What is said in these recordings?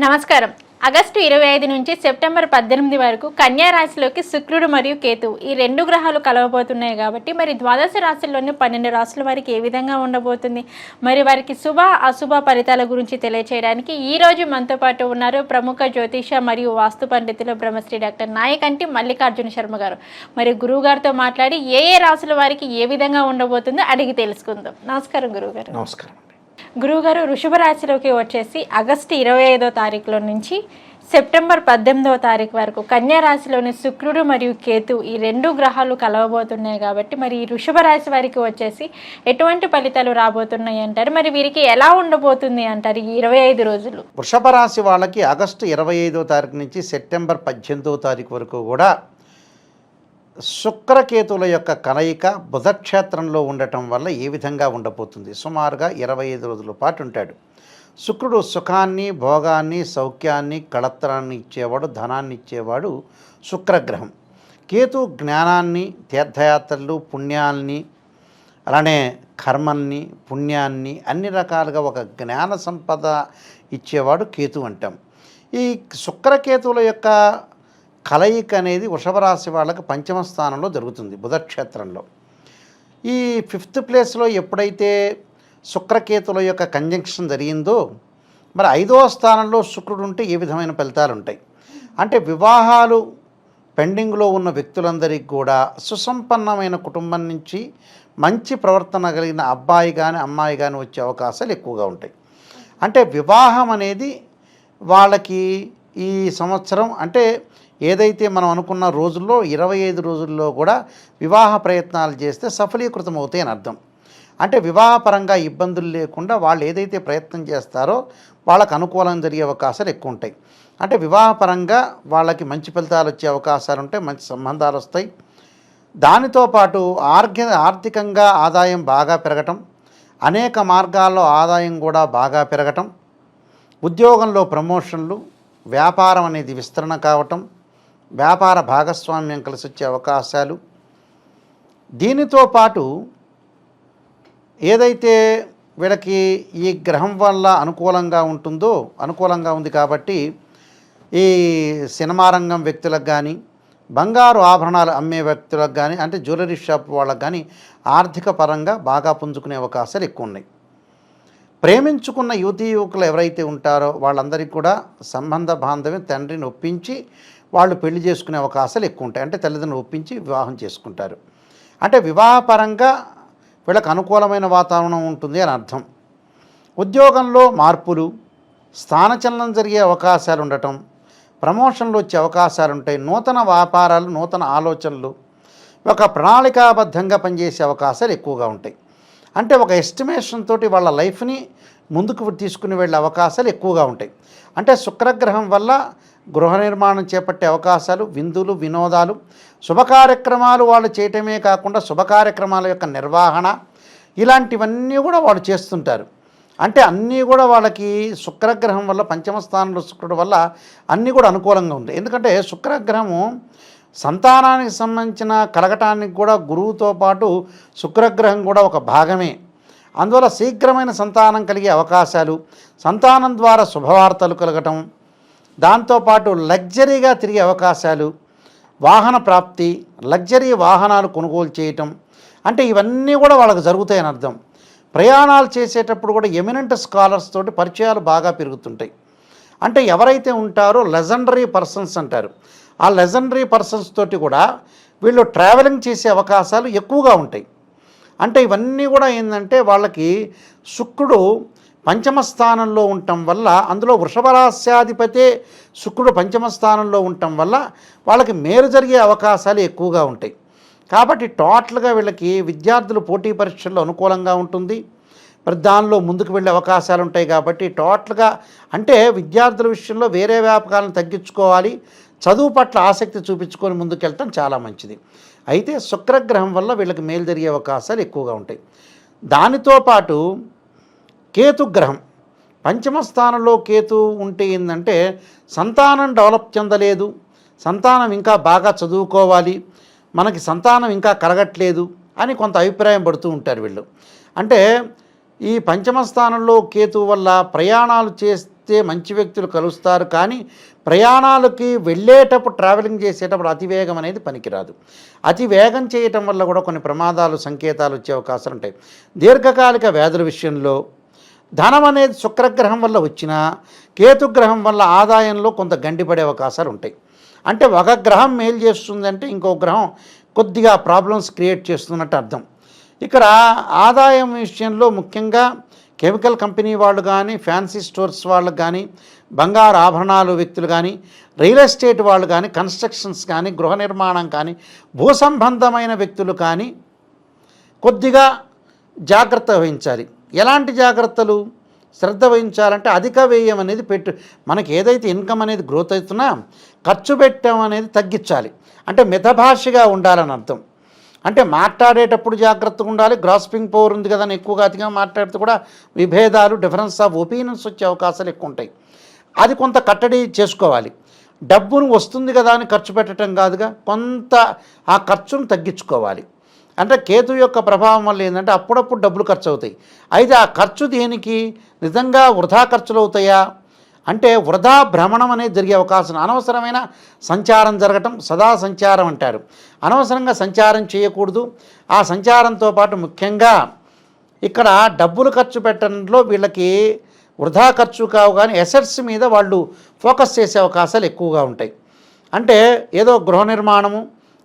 నమస్కారం. ఆగస్టు 25 నుంచి సెప్టెంబర్ 18 వరకు కన్యా రాశిలోకి శుక్రుడు మరియు కేతువు ఈ రెండు గ్రహాలు కలవబోతున్నాయి కాబట్టి మరి ద్వాదశ రాశుల్లోని 12 రాశుల వారికి ఏ విధంగా ఉండబోతుంది, మరి వారికి శుభ అశుభ ఫలితాల గురించి తెలియచేయడానికి ఈ రోజు మనతో పాటు ఉన్నారు ప్రముఖ జ్యోతిష మరియు వాస్తు పండితులు బ్రహ్మశ్రీ డాక్టర్ నాయకంటి మల్లికార్జున శర్మ గారు. మరి గురువు గారితో మాట్లాడి ఏ రాశుల వారికి ఏ విధంగా ఉండబోతుందో అడిగి తెలుసుకుందాం. నమస్కారం గురువుగారు. నమస్కారం. గురువుగారు, వృషభ రాశిలోకి వచ్చేసి ఆగస్టు 25వ తారీఖులో నుంచి సెప్టెంబర్ 18వ తారీఖు వరకు కన్యా రాశిలోని శుక్రుడు మరియు కేతు ఈ రెండు గ్రహాలు కలవబోతున్నాయి కాబట్టి మరి ఈ వృషభ రాశి వారికి వచ్చేసి ఎటువంటి ఫలితాలు రాబోతున్నాయి అంటారు, మరి వీరికి ఎలా ఉండబోతుంది అంటారు ఈ 25 రోజులు? వృషభ రాశి వాళ్ళకి ఆగస్టు 25వ తారీఖు నుంచి సెప్టెంబర్ 18వ తారీఖు వరకు కూడా శుక్రకేతుల యొక్క కలయిక బుధక్షేత్రంలో ఉండటం వల్ల ఏ విధంగా ఉండబోతుంది? సుమారుగా 25 రోజుల పాటు ఉంటాడు. శుక్రుడు సుఖాన్ని, భోగాన్ని, సౌఖ్యాన్ని, కళత్రాన్ని ఇచ్చేవాడు, ధనాన్ని ఇచ్చేవాడు శుక్రగ్రహం. కేతు జ్ఞానాన్ని, తీర్థయాత్రలు, పుణ్యాల్ని, అలానే కర్మల్ని, పుణ్యాన్ని అన్ని రకాలుగా ఒక జ్ఞాన సంపద ఇచ్చేవాడు కేతు అంటాం. ఈ శుక్రకేతువుల యొక్క కలయిక అనేది వృషభ రాశి వాళ్ళకి పంచమ స్థానంలో జరుగుతుంది బుధక్షేత్రంలో. ఈ 5th ప్లేస్లో ఎప్పుడైతే శుక్రకేతుల యొక్క కంజంక్షన్ జరిగిందో మరి 5వ స్థానంలో శుక్రుడు ఉంటే ఏ విధమైన ఫలితాలు ఉంటాయి అంటే వివాహాలు పెండింగ్లో ఉన్న వ్యక్తులందరికీ కూడా సుసంపన్నమైన కుటుంబం నుంచి మంచి ప్రవర్తన కలిగిన అబ్బాయి కానీ అమ్మాయి కానీ వచ్చే అవకాశాలు ఎక్కువగా ఉంటాయి. అంటే వివాహం అనేది వాళ్ళకి ఈ సంవత్సరం అంటే ఏదైతే మనం అనుకున్న రోజుల్లో 25 రోజుల్లో కూడా వివాహ ప్రయత్నాలు చేస్తే సఫలీకృతం అవుతాయి అని అర్థం. అంటే వివాహపరంగా ఇబ్బందులు లేకుండా వాళ్ళు ఏదైతే ప్రయత్నం చేస్తారో వాళ్ళకు అనుకూలంగా జరిగే అవకాశాలు ఎక్కువ ఉంటాయి. అంటే వివాహపరంగా వాళ్ళకి మంచి ఫలితాలు వచ్చే అవకాశాలు ఉంటాయి, మంచి సంబంధాలు వస్తాయి. దానితో పాటు ఆర్థికంగా ఆదాయం బాగా పెరగటం, అనేక మార్గాల్లో ఆదాయం కూడా బాగా పెరగటం, ఉద్యోగంలో ప్రమోషన్లు, వ్యాపారం అనేది విస్తరణ కావటం, వ్యాపార భాగస్వామ్యం కలిసి వచ్చే అవకాశాలు. దీనితో పాటు ఏదైతే వీళ్ళకి ఈ గ్రహం వల్ల అనుకూలంగా ఉంటుందో అనుకూలంగా ఉంది కాబట్టి ఈ సినిమా రంగం వ్యక్తులకు కానీ, బంగారు ఆభరణాలు అమ్మే వ్యక్తులకు కానీ, అంటే జ్యువెలరీ షాప్ వాళ్ళకు కానీ ఆర్థిక పరంగా బాగా పుంజుకునే అవకాశాలు ఎక్కువ ఉన్నాయి. ప్రేమించుకున్న యువతీ యువకులు ఎవరైతే ఉంటారో వాళ్ళందరికీ కూడా సంబంధ బాంధవ్యం తండ్రిని ఒప్పించి వాళ్ళు పెళ్లి చేసుకునే అవకాశాలు ఎక్కువ ఉంటాయి. అంటే తల్లిదండ్రులు ఒప్పించి వివాహం చేసుకుంటారు. అంటే వివాహపరంగా వీళ్ళకి అనుకూలమైన వాతావరణం ఉంటుంది అని అర్థం. ఉద్యోగంలో మార్పులు, స్థానచలనం జరిగే అవకాశాలు ఉండటం, ప్రమోషన్లు వచ్చే అవకాశాలు ఉంటాయి. నూతన వ్యాపారాలు, నూతన ఆలోచనలు, ఒక ప్రణాళికాబద్ధంగా పనిచేసే అవకాశాలు ఎక్కువగా ఉంటాయి. అంటే ఒక ఎస్టిమేషన్ తోటి వాళ్ళ లైఫ్ని ముందుకు తీసుకుని వెళ్ళే అవకాశాలు ఎక్కువగా ఉంటాయి. అంటే శుక్రగ్రహం వల్ల గృహ నిర్మాణం చేపట్టే అవకాశాలు, విందులు, వినోదాలు, శుభకార్యక్రమాలు వాళ్ళు చేయటమే కాకుండా శుభకార్యక్రమాల యొక్క నిర్వహణ ఇలాంటివన్నీ కూడా వాళ్ళు చేస్తుంటారు. అంటే అన్నీ కూడా వాళ్ళకి శుక్రగ్రహం వల్ల పంచమ స్థానంలో శుక్రుడు వల్ల అన్నీ కూడా అనుకూలంగా ఉంటాయి. ఎందుకంటే శుక్రగ్రహము సంతానానికి సంబంధించిన కలగటానికి కూడా గురువుతో పాటు శుక్రగ్రహం కూడా ఒక భాగమే. అందువల్ల శీఘ్రమైన సంతానం కలిగే అవకాశాలు, సంతానం ద్వారా శుభవార్తలు కలగటం, దాంతోపాటు లగ్జరీగా తిరిగే అవకాశాలు, వాహన ప్రాప్తి, లగ్జరీ వాహనాలు కొనుగోలు చేయటం, అంటే ఇవన్నీ కూడా వాళ్ళకు జరుగుతాయని అర్థం. ప్రయాణాలు చేసేటప్పుడు కూడా ఎమినెంట్ స్కాలర్స్ తోటి పరిచయాలు బాగా పెరుగుతుంటాయి. అంటే ఎవరైతే ఉంటారో లెజెండరీ పర్సన్స్ అంటారు, ఆ లెజెండరీ పర్సన్స్ తోటి కూడా వీళ్ళు ట్రావెలింగ్ చేసే అవకాశాలు ఎక్కువగా ఉంటాయి. అంటే ఇవన్నీ కూడా ఏంటంటే వాళ్ళకి శుక్రుడు పంచమ స్థానంలో ఉండటం వల్ల, అందులో వృషభ రాశ్యాధిపతే శుక్రుడు పంచమ స్థానంలో ఉండటం వల్ల వాళ్ళకి మేలు జరిగే అవకాశాలు ఎక్కువగా ఉంటాయి. కాబట్టి టోటల్గా వీళ్ళకి విద్యార్థులు పోటీ పరీక్షల్లో అనుకూలంగా ఉంటుంది. మరి దానిలో ముందుకు వెళ్ళే అవకాశాలు ఉంటాయి. కాబట్టి టోటల్గా అంటే విద్యార్థుల విషయంలో వేరే వ్యాపకాలను తగ్గించుకోవాలి, చదువు పట్ల ఆసక్తి చూపించుకొని ముందుకెళ్ళటం చాలా మంచిది. అయితే శుక్రగ్రహం వల్ల వీళ్ళకి మేలు జరిగే అవకాశాలు ఎక్కువగా ఉంటాయి. దానితో పాటు కేతుగ్రహం పంచమ స్థానంలో కేతు ఉంటే ఏంటంటే సంతానం డెవలప్ చెందలేదు, సంతానం ఇంకా బాగా చదువుకోవాలి, మనకి సంతానం ఇంకా కలగట్లేదు అని కొంత అభిప్రాయం పడుతూ ఉంటారు వీళ్ళు. అంటే ఈ పంచమ స్థానంలో కేతు వల్ల ప్రయాణాలు కలిస్తే మంచి వ్యక్తులు కలుస్తారు, కానీ ప్రయాణాలకి వెళ్ళేటప్పుడు ట్రావెలింగ్ చేసేటప్పుడు అతివేగం అనేది పనికిరాదు. అతి వేగం చేయటం వల్ల కూడా కొన్ని ప్రమాదాలు సంకేతాలు వచ్చే అవకాశాలు ఉంటాయి. దీర్ఘకాలిక వ్యాధుల విషయంలో ధనం అనేది శుక్రగ్రహం వల్ల వచ్చినా కేతుగ్రహం వల్ల ఆదాయంలో కొంత గండిపడే అవకాశాలు ఉంటాయి. అంటే ఒక గ్రహం మేలు చేస్తుందంటే ఇంకో గ్రహం కొద్దిగా ప్రాబ్లమ్స్ క్రియేట్ చేస్తున్నట్టు అర్థం. ఇక్కడ ఆదాయం విషయంలో ముఖ్యంగా కెమికల్ కంపెనీ వాళ్ళు కానీ, ఫ్యాన్సీ స్టోర్స్ వాళ్ళకు కానీ, బంగారు ఆభరణాలు వ్యక్తులు కానీ, రియల్ ఎస్టేట్ వాళ్ళు కానీ, కన్స్ట్రక్షన్స్ కానీ, గృహ నిర్మాణం కానీ, భూ సంబంధమైన వ్యక్తులు కానీ కొద్దిగా జాగ్రత్త వహించాలి. ఎలాంటి జాగ్రత్తలు శ్రద్ధ వహించాలంటే అధిక వ్యయం అనేది మనకి ఏదైతే ఇన్కమ్ అనేది గ్రోత్ అవుతున్నా ఖర్చు పెట్టడం అనేది తగ్గించాలి. అంటే మితభాషగా ఉండాలని అర్థం. అంటే మాట్లాడేటప్పుడు జాగ్రత్తగా ఉండాలి. గ్రాస్పింగ్ పవర్ ఉంది కదా, ఎక్కువగా అతిగా మాట్లాడితే కూడా విభేదాలు, డిఫరెన్స్ ఆఫ్ ఒపీనియన్స్ వచ్చే అవకాశాలు ఎక్కువ ఉంటాయి. అది కొంత కట్టడి చేసుకోవాలి. డబ్బును వస్తుంది కదా అని ఖర్చు పెట్టడం కాదుగా, కొంత ఆ ఖర్చును తగ్గించుకోవాలి. అంటే కేతు యొక్క ప్రభావం వల్ల ఏంటంటే అప్పుడప్పుడు డబ్బులు ఖర్చు అవుతాయి. అయితే ఆ ఖర్చు దేనికి, నిజంగా వృధా ఖర్చులు అవుతాయా అంటే వృధా భ్రమణం అనేది జరిగే అవకాశం. అనవసరమైన సంచారం జరగటం, సదా సంచారం అంటారు. అనవసరంగా సంచారం చేయకూడదు. ఆ సంచారంతో పాటు ముఖ్యంగా ఇక్కడ డబ్బులు ఖర్చు పెట్టడంలో వీళ్ళకి వృధా ఖర్చు కావు, కానీ ఎసెట్స్ మీద వాళ్ళు ఫోకస్ చేసే అవకాశాలు ఎక్కువగా ఉంటాయి. అంటే ఏదో గృహ నిర్మాణము,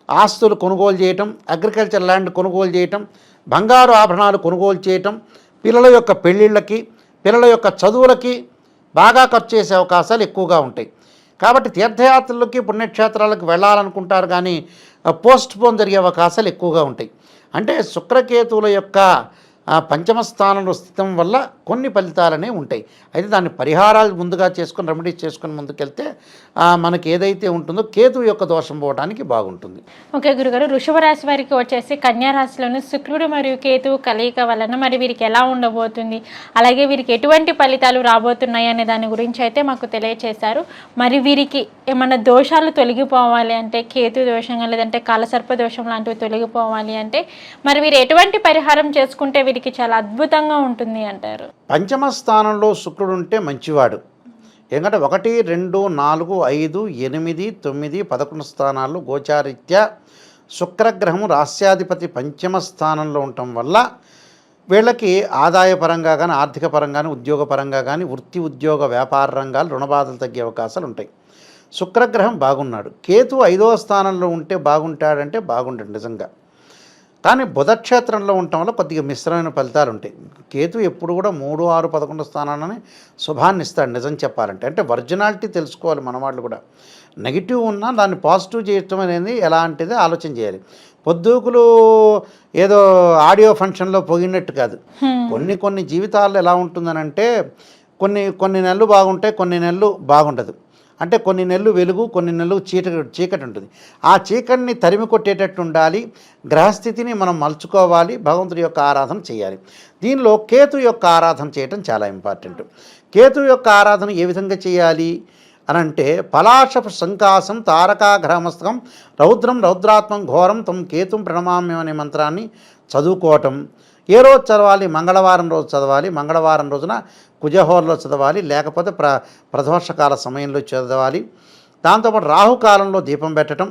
ఆస్తులు కొనుగోలు చేయటం, అగ్రికల్చర్ ల్యాండ్ కొనుగోలు చేయటం, బంగారు ఆభరణాలు కొనుగోలు చేయటం, పిల్లల యొక్క పెళ్ళిళ్ళకి, పిల్లల యొక్క చదువులకి బాగా ఖర్చు చేసే అవకాశాలు ఎక్కువగా ఉంటాయి. కాబట్టి తీర్థయాత్రలకి, పుణ్యక్షేత్రాలకు వెళ్ళాలనుకుంటారు, కానీ పోస్ట్ పోన్ జరిగే అవకాశాలు ఎక్కువగా ఉంటాయి. అంటే శుక్రకేతువుల యొక్క పంచమ స్థానంలో స్థితం వల్ల కొన్ని ఫలితాలనే ఉంటాయి. అయితే దాన్ని పరిహారాలు ముందుగా చేసుకొని, రెమెడీస్ చేసుకొని ముందుకెళ్తే మనకి ఏదైతే ఉంటుందో కేతువు యొక్క దోషం పోవడానికి బాగుంటుంది. ఓకే గురుగారు, వృషభ రాశి వారికి వచ్చేసి కన్యా రాశిలోని శుక్రుడు మరియు కేతువు కలయిక వలన మరి వీరికి ఎలా ఉండబోతుంది, అలాగే వీరికి ఎటువంటి ఫలితాలు రాబోతున్నాయి అనే దాని గురించి అయితే మాకు తెలియచేశారు. మరి వీరికి ఏమన్నా దోషాలు తొలగిపోవాలి అంటే, కేతు దోషంగా లేదంటే కాలసర్ప దోషం లాంటివి తొలగిపోవాలి అంటే మరి వీరు ఎటువంటి పరిహారం చేసుకుంటే వీరికి చాలా అద్భుతంగా ఉంటుంది అంటారు? పంచమ స్థానంలో శుక్రుడు ఉంటే మంచివాడు. ఎందుకంటే 1, 2, 4, 5, 8, 9, 11 స్థానాల్లో గోచారీత్యా శుక్రగ్రహము రాస్యాధిపతి పంచమ స్థానంలో ఉండటం వల్ల వీళ్ళకి ఆదాయపరంగా కానీ, ఆర్థిక పరంగా కానీ, ఉద్యోగపరంగా కానీ, వృత్తి ఉద్యోగ వ్యాపార రంగాలు రుణబాధలు తగ్గే అవకాశాలు ఉంటాయి. శుక్రగ్రహం బాగున్నాడు. కేతు 5వ స్థానంలో ఉంటే బాగుంటాడంటే బాగుంటాడు నిజంగా. కానీ బుధక్షేత్రంలో ఉండటం వల్ల కొద్దిగా మిశ్రమైన ఫలితాలు ఉంటాయి. కేతు ఎప్పుడు కూడా 3, 6, 11 స్థానాలని శుభాన్ని ఇస్తాడు నిజం చెప్పాలంటే. అంటే ఒరిజినాలిటీ తెలుసుకోవాలి మన వాళ్ళు కూడా. నెగిటివ్ ఉన్నా దాన్ని పాజిటివ్ చేయటం అనేది ఎలాంటిది ఆలోచన చేయాలి. పొద్దుకులు ఏదో ఆడియో ఫంక్షన్లో పోయినట్టు కాదు. కొన్ని జీవితాల్లో ఎలా ఉంటుందనంటే కొన్ని నెలలు బాగుంటాయి, కొన్ని నెలలు బాగుండదు. అంటే కొన్ని నెలలు వెలుగు, కొన్ని నెలలు చీకటి ఉంటుంది. ఆ చీకటిని తరిమి కొట్టేటట్టు ఉండాలి. గ్రహస్థితిని మనం మలుచుకోవాలి, భగవంతుడి యొక్క ఆరాధన చేయాలి. దీనిలో కేతు యొక్క ఆరాధన చేయటం చాలా ఇంపార్టెంట్. కేతు యొక్క ఆరాధన ఏ విధంగా చేయాలి అనంటే, పలాశ సంకాసం తారకాగ్రహమస్తకం రౌద్రం రౌద్రాత్మం ఘోరం తం కేతుం ప్రణమామ్యం అనే మంత్రాన్ని చదువుకోవటం. ఏ రోజు చదవాలి? మంగళవారం రోజు చదవాలి. మంగళవారం రోజున కుజహోరలో చదవాలి, లేకపోతే ప్రదోషకాల సమయంలో చదవాలి. దాంతోపాటు రాహుకాలంలో దీపం పెట్టడం.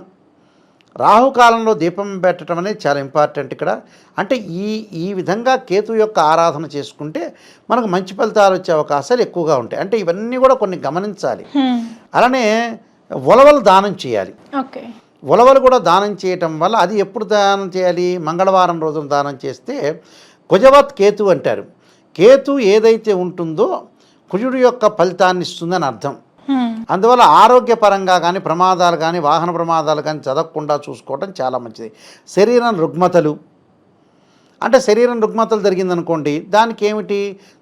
రాహుకాలంలో దీపం పెట్టడం అనేది చాలా ఇంపార్టెంట్ ఇక్కడ. అంటే ఈ విధంగా కేతు యొక్క ఆరాధన చేసుకుంటే మనకు మంచి ఫలితాలు వచ్చే అవకాశాలు ఎక్కువగా ఉంటాయి. అంటే ఇవన్నీ కూడా కొన్ని గమనించాలి. అలానే ఉలవలు దానం చేయాలి. ఓకే, ఉలవలు కూడా దానం చేయటం వల్ల, అది ఎప్పుడు దానం చేయాలి? మంగళవారం రోజున దానం చేస్తే కుజవత్ కేతు అంటారు. కేతు ఏదైతే ఉంటుందో కుజుడు యొక్క ఫలితాన్ని ఇస్తుందని అర్థం. అందువల్ల ఆరోగ్యపరంగా కానీ, ప్రమాదాలు కానీ, వాహన ప్రమాదాలు కానీ జరగకుండా చూసుకోవటం చాలా మంచిది. శరీరం రుగ్మతలు అంటే శరీరం రుగ్మతలు జరిగిందనుకోండి, దానికి ఏమిటి?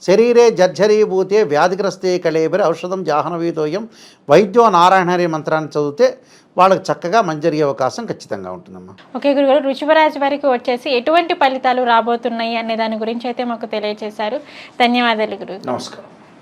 శరీరే జర్జరీభూతే వ్యాధిగ్రస్తే కళేబరి ఔషధం జాహ్నవీతోయం వైద్యో నారాయణహరి మంత్రాన్ని చదివితే వాళ్ళకి చక్కగా మంచి జరిగే అవకాశం ఖచ్చితంగా ఉంటుందమ్మా. ఓకే గురుగారు, వృషభ రాశి వారికి వచ్చేసి ఎటువంటి ఫలితాలు రాబోతున్నాయి అనే దాని గురించి అయితే మాకు తెలియజేశారు. ధన్యవాదాలు గురుగారు. నమస్కారం.